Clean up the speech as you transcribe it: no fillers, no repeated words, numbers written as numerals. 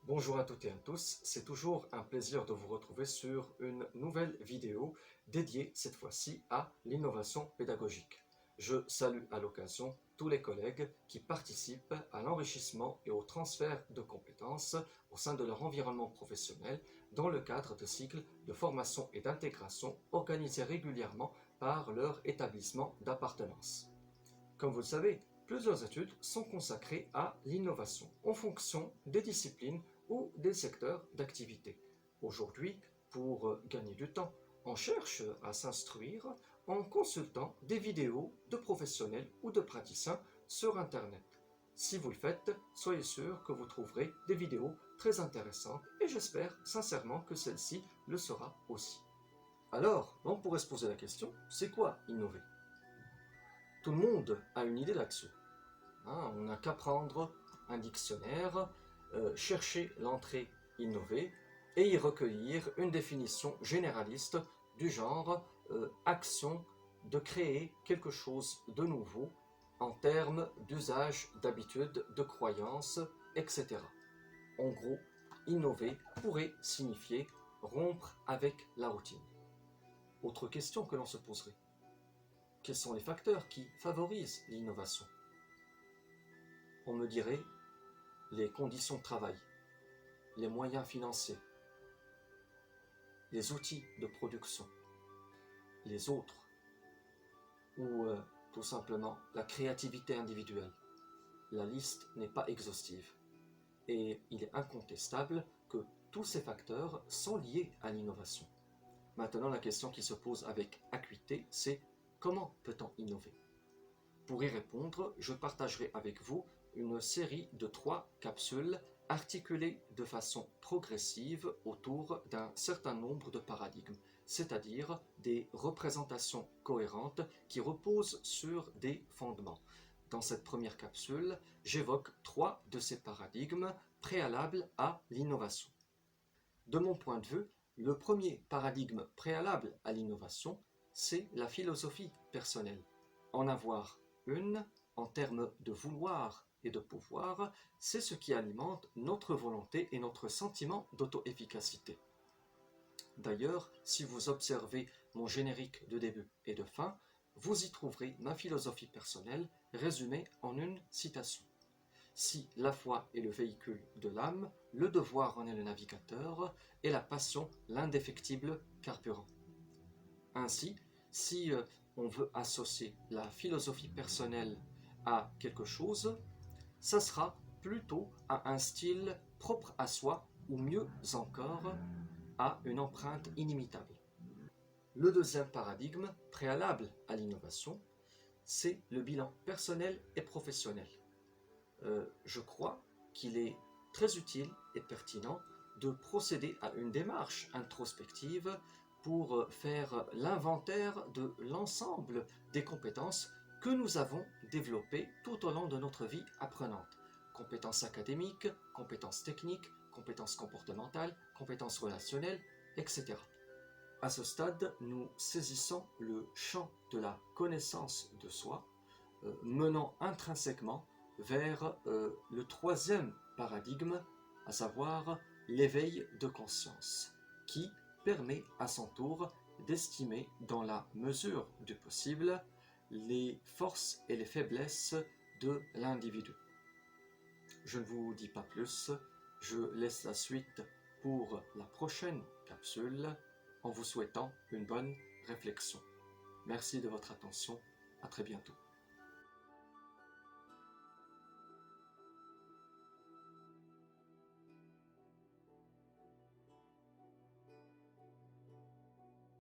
Bonjour à toutes et à tous, c'est toujours un plaisir de vous retrouver sur une nouvelle vidéo dédiée cette fois-ci à l'innovation pédagogique. Je salue à l'occasion tous les collègues qui participent à l'enrichissement et au transfert de compétences au sein de leur environnement professionnel dans le cadre de cycles de formation et d'intégration organisés régulièrement par leur établissement d'appartenance. Comme vous le savez, plusieurs études sont consacrées à l'innovation en fonction des disciplines ou des secteurs d'activité. Aujourd'hui, pour gagner du temps, on cherche à s'instruire en consultant des vidéos de professionnels ou de praticiens sur Internet. Si vous le faites, soyez sûr que vous trouverez des vidéos très intéressantes et j'espère sincèrement que celle-ci le sera aussi. Alors, on pourrait se poser la question, c'est quoi innover? Tout le monde a une idée là-dessus. On n'a qu'à prendre un dictionnaire, chercher l'entrée innover et y recueillir une définition généraliste du genre action de créer quelque chose de nouveau en termes d'usage, d'habitude, de croyances, etc. En gros, innover pourrait signifier rompre avec la routine. Autre question que l'on se poserait. Quels sont les facteurs qui favorisent l'innovation? On me dirait les conditions de travail, les moyens financiers, les outils de production, les autres, ou tout simplement la créativité individuelle. La liste n'est pas exhaustive et il est incontestable que tous ces facteurs sont liés à l'innovation. Maintenant, la question qui se pose avec acuité, c'est comment peut-on innover? Pour y répondre, je partagerai avec vous une série de 3 capsules articulées de façon progressive autour d'un certain nombre de paradigmes, c'est-à-dire des représentations cohérentes qui reposent sur des fondements. Dans cette première capsule, j'évoque 3 de ces paradigmes préalables à l'innovation. De mon point de vue, le premier paradigme préalable à l'innovation, c'est la philosophie personnelle. En avoir une, en termes de vouloir et de pouvoir, c'est ce qui alimente notre volonté et notre sentiment d'auto-efficacité. D'ailleurs, si vous observez mon générique de début et de fin, vous y trouverez ma philosophie personnelle résumée en une citation. Si la foi est le véhicule de l'âme, le devoir en est le navigateur et la passion l'indéfectible carburant. Ainsi, si on veut associer la philosophie personnelle à quelque chose, ça sera plutôt à un style propre à soi ou mieux encore à une empreinte inimitable. Le deuxième paradigme préalable à l'innovation, c'est le bilan personnel et professionnel. Je crois qu'il est très utile et pertinent de procéder à une démarche introspective pour faire l'inventaire de l'ensemble des compétences que nous avons développées tout au long de notre vie apprenante. Compétences académiques, compétences techniques, compétences comportementales, compétences relationnelles, etc. À ce stade, nous saisissons le champ de la connaissance de soi, menant intrinsèquement vers le troisième paradigme, à savoir l'éveil de conscience, qui permet à son tour d'estimer dans la mesure du possible les forces et les faiblesses de l'individu. Je ne vous dis pas plus, je laisse la suite pour la prochaine capsule en vous souhaitant une bonne réflexion. Merci de votre attention, à très bientôt.